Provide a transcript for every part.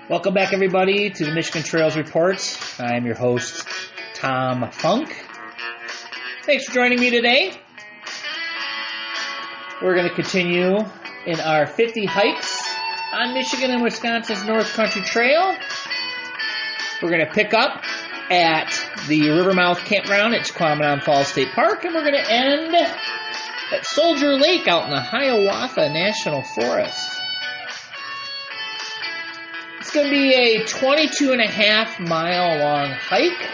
Welcome back, everybody, to the Michigan Trails Report. I'm your host, Tom Funk. Thanks for joining me today. We're going to continue in our 50 hikes on Michigan and Wisconsin's North Country Trail. We're going to pick up at the Rivermouth campground at Tahquamenon Falls State Park, and we're going to end at Soldier Lake out in the Hiawatha National Forest. It's going to be a 22.5-mile long hike.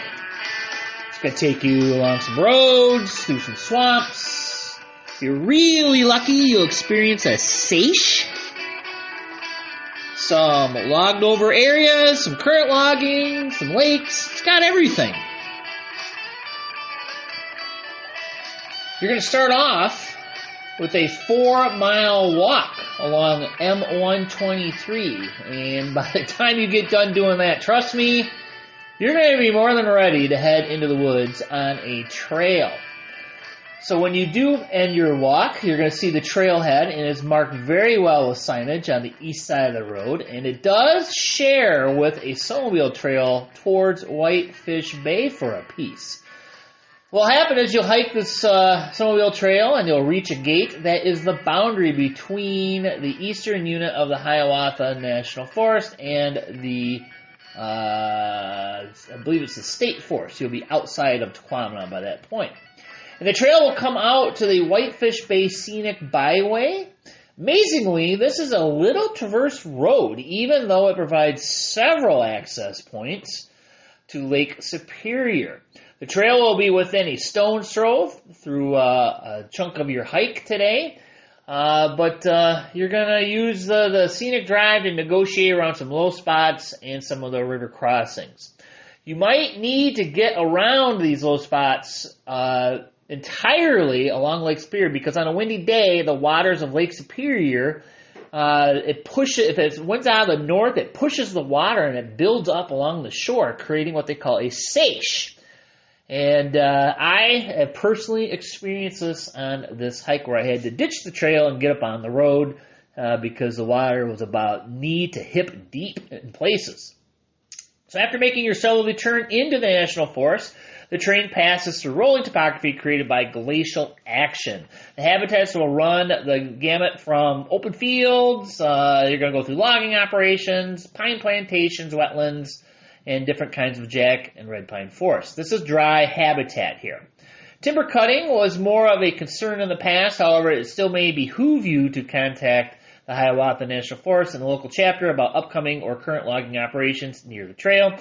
It's going to take you along some roads, through some swamps. If you're really lucky, you'll experience a seiche. Some logged over areas, some current logging, some lakes. It's got everything. You're going to start off with a 4-mile walk along M123. And by the time you get done doing that, trust me, you're going to be more than ready to head into the woods on a trail. So when you do end your walk, you're going to see the trailhead, and it's marked very well with signage on the east side of the road. And it does share with a snowmobile trail towards Whitefish Bay for a piece. What'll happen is you'll hike this snowmobile trail and you'll reach a gate that is the boundary between the eastern unit of the Hiawatha National Forest and the, I believe it's the state forest. You'll be outside of Tahquamenon by that point. And the trail will come out to the Whitefish Bay Scenic Byway. Amazingly, this is a little traverse road, even though it provides several access points to Lake Superior. The trail will be within a stone's throw through a chunk of your hike today, but you're going to use the scenic drive to negotiate around some low spots and some of the river crossings. You might need to get around these low spots entirely along Lake Superior because on a windy day, the waters of Lake Superior, if it winds out of the north, it pushes the water and it builds up along the shore, creating what they call a seiche. And I have personally experienced this on this hike where I had to ditch the trail and get up on the road because the water was about knee to hip deep in places. So after making your southerly turn into the National Forest, the terrain passes through rolling topography created by glacial action. The habitats will run the gamut from open fields, you're going to go through logging operations, pine plantations, wetlands, and different kinds of jack and red pine forests. This is dry habitat here. Timber cutting was more of a concern in the past. However, it still may behoove you to contact the Hiawatha National Forest and the local chapter about upcoming or current logging operations near the trail.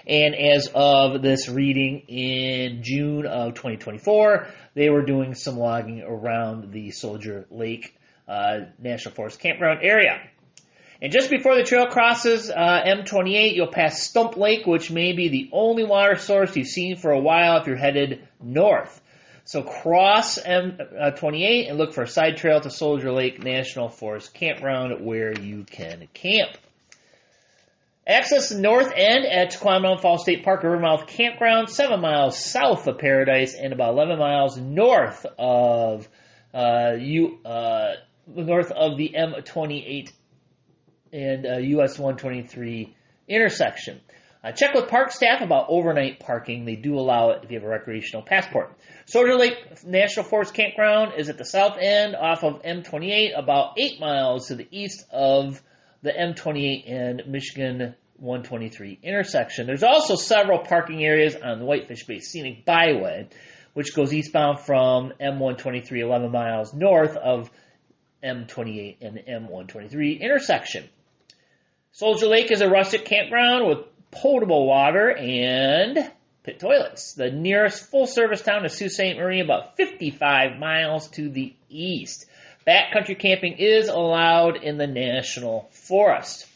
And as of this reading in June of 2024, they were doing some logging around the Soldier Lake National Forest campground area. And just before the trail crosses M28, you'll pass Stump Lake, which may be the only water source you've seen for a while if you're headed north. So cross M28 and look for a side trail to Soldier Lake National Forest Campground where you can camp. Access the north end at Tahquamenon Falls State Park Rivermouth Campground, 7 miles south of Paradise and about 11 miles north of the M28 and US 123 intersection. Check with park staff about overnight parking. They do allow it if you have a recreational passport. Soldier Lake National Forest Campground is at the south end off of M28, about 8 miles to the east of the M28 and Michigan 123 intersection. There's also several parking areas on the Whitefish Bay Scenic Byway, which goes eastbound from M123 11 miles north of M28 and the M123 intersection. Soldier Lake is a rustic campground with potable water and pit toilets. The nearest full-service town is Sault Ste. Marie, about 55 miles to the east. Backcountry camping is allowed in the National Forest.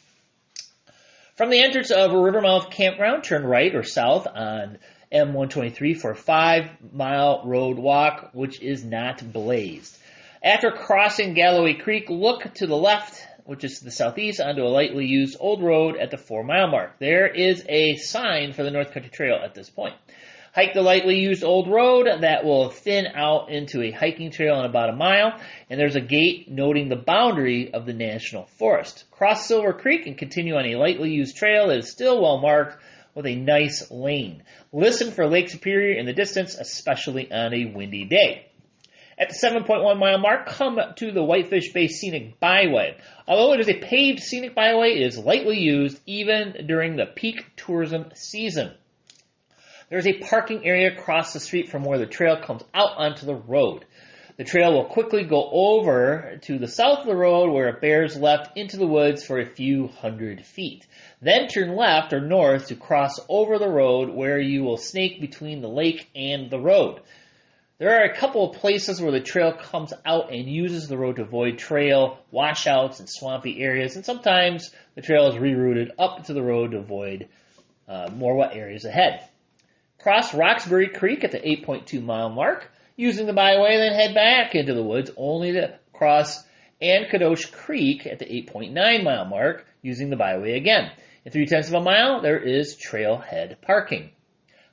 From the entrance of a Rivermouth campground, turn right or south on M123 for a 5-mile road walk, which is not blazed. After crossing Galloway Creek, look to the left which is to the southeast, onto a lightly used old road at the 4-mile mark. There is a sign for the North Country Trail at this point. Hike the lightly used old road that will thin out into a hiking trail in about a mile, and there's a gate noting the boundary of the National Forest. Cross Silver Creek and continue on a lightly used trail that is still well marked with a nice lane. Listen for Lake Superior in the distance, especially on a windy day. At the 7.1-mile mark, come to the Whitefish Bay Scenic Byway. Although it is a paved scenic byway, it is lightly used even during the peak tourism season. There is a parking area across the street from where the trail comes out onto the road. The trail will quickly go over to the south of the road where it bears left into the woods for a few hundred feet. Then turn left or north to cross over the road where you will snake between the lake and the road. There are a couple of places where the trail comes out and uses the road to avoid trail washouts and swampy areas, and sometimes the trail is rerouted up to the road to avoid more wet areas ahead. Cross Roxbury Creek at the 8.2-mile mark, using the byway, then head back into the woods, only to cross Ancadoche Creek at the 8.9-mile mark, using the byway again. In 0.3 of a mile, there is trailhead parking.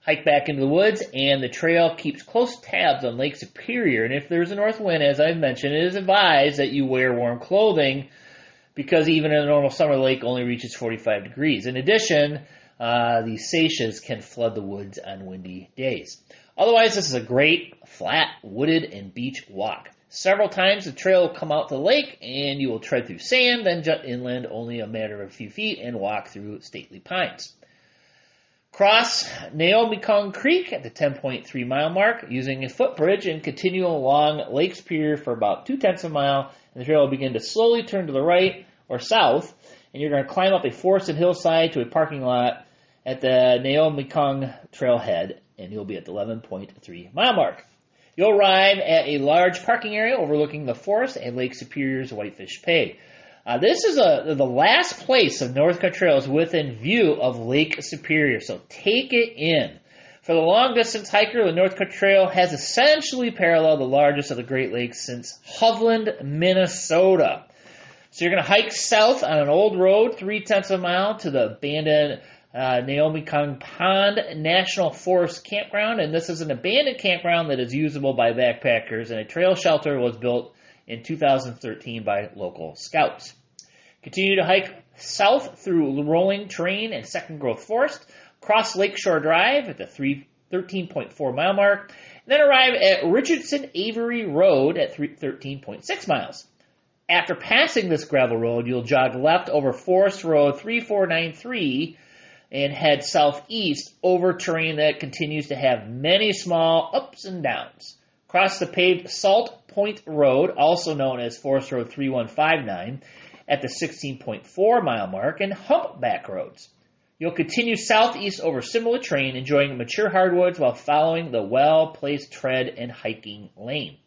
Hike back into the woods, and the trail keeps close tabs on Lake Superior, and if there's a north wind, as I've mentioned, it is advised that you wear warm clothing, because even in a normal summer, the lake only reaches 45 degrees. In addition, the seiches can flood the woods on windy days. Otherwise, this is a great, flat, wooded, and beach walk. Several times the trail will come out to the lake, and you will tread through sand, then jut inland only a matter of a few feet, and walk through stately pines. Cross Naomikong Creek at the 10.3-mile mark, using a footbridge, and continue along Lake Superior for about 0.2 of a mile, and the trail will begin to slowly turn to the right or south, and you're going to climb up a forested hillside to a parking lot at the Naomikong trailhead, and you'll be at the 11.3-mile mark. You'll arrive at a large parking area overlooking the forest and Lake Superior's Whitefish Bay. This is the last place of North Country Trails within view of Lake Superior, so take it in. For the long-distance hiker, the North Country Trail has essentially paralleled the largest of the Great Lakes since Hovland, Minnesota. So you're going to hike south on an old road, 0.3 of a mile, to the abandoned Naomikong Pond National Forest Campground, and this is an abandoned campground that is usable by backpackers, and a trail shelter was built in 2013 by local scouts. Continue to hike south through rolling terrain and second-growth forest, cross Lakeshore Drive at the 13.4-mile mark, and then arrive at Richardson Avery Road at 13.6 miles. After passing this gravel road, you'll jog left over Forest Road 3493 and head southeast over terrain that continues to have many small ups and downs. Cross the paved Salt Point Road, also known as Forest Road 3159, at the 16.4-mile mark, and Humpback Roads. You'll continue southeast over similar terrain, enjoying mature hardwoods while following the well-placed tread and hiking lane.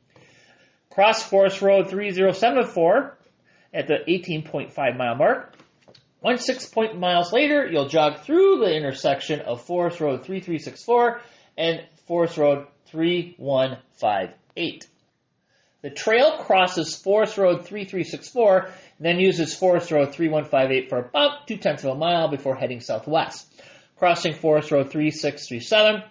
Cross Forest Road 3074 at the 18.5-mile mark. 1.6 miles later, you'll jog through the intersection of Forest Road 3364 and Forest Road 3158. The trail crosses Forest Road 3364, then uses Forest Road 3158 for about 0.2 of a mile before heading southwest, crossing Forest Road 3637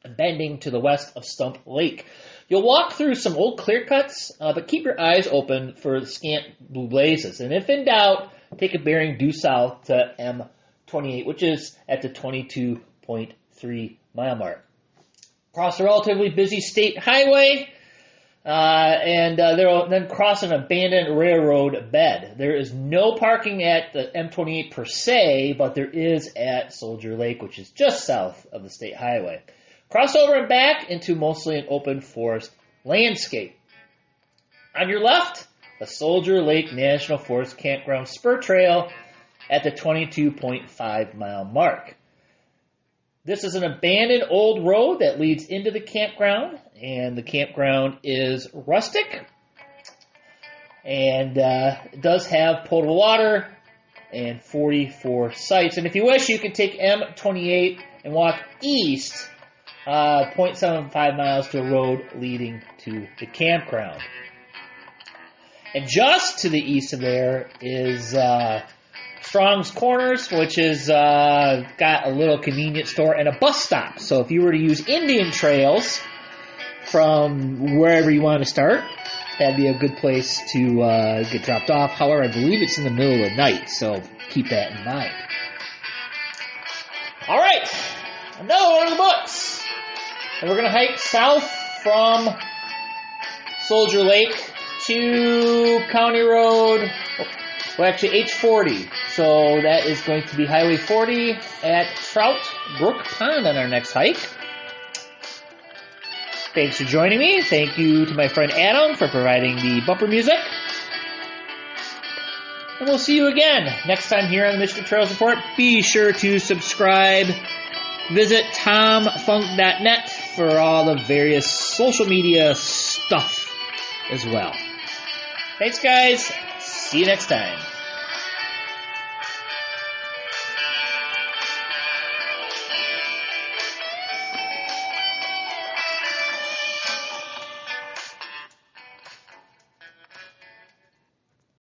and bending to the west of Stump Lake. You'll walk through some old clear cuts, but keep your eyes open for the scant blue blazes. And if in doubt, take a bearing due south to M28, which is at the 22.3-mile mark. Cross a relatively busy state highway, and they'll then cross an abandoned railroad bed. There is no parking at the M28 per se, but there is at Soldier Lake, which is just south of the state highway. Cross over and back into mostly an open forest landscape. On your left, the Soldier Lake National Forest Campground Spur Trail at the 22.5-mile mark. This is an abandoned old road that leads into the campground, and the campground is rustic, and it does have potable water and 44 sites. And if you wish, you can take M28 and walk east 0.75 miles to a road leading to the campground. And just to the east of there is Strong's Corners, which is got a little convenience store and a bus stop. So if you were to use Indian Trails from wherever you want to start, that'd be a good place to get dropped off. However, I believe it's in the middle of the night, so keep that in mind. All right, another one of the books. And we're going to hike south from Soldier Lake to County Road, well, actually H40. So that is going to be Highway 40 at Trout Brook Pond on our next hike. Thanks for joining me. Thank you to my friend Adam for providing the bumper music. And we'll see you again next time here on the Michigan Trails Report. Be sure to subscribe. Visit tomfunk.net for all the various social media stuff as well. Thanks, guys. See you next time.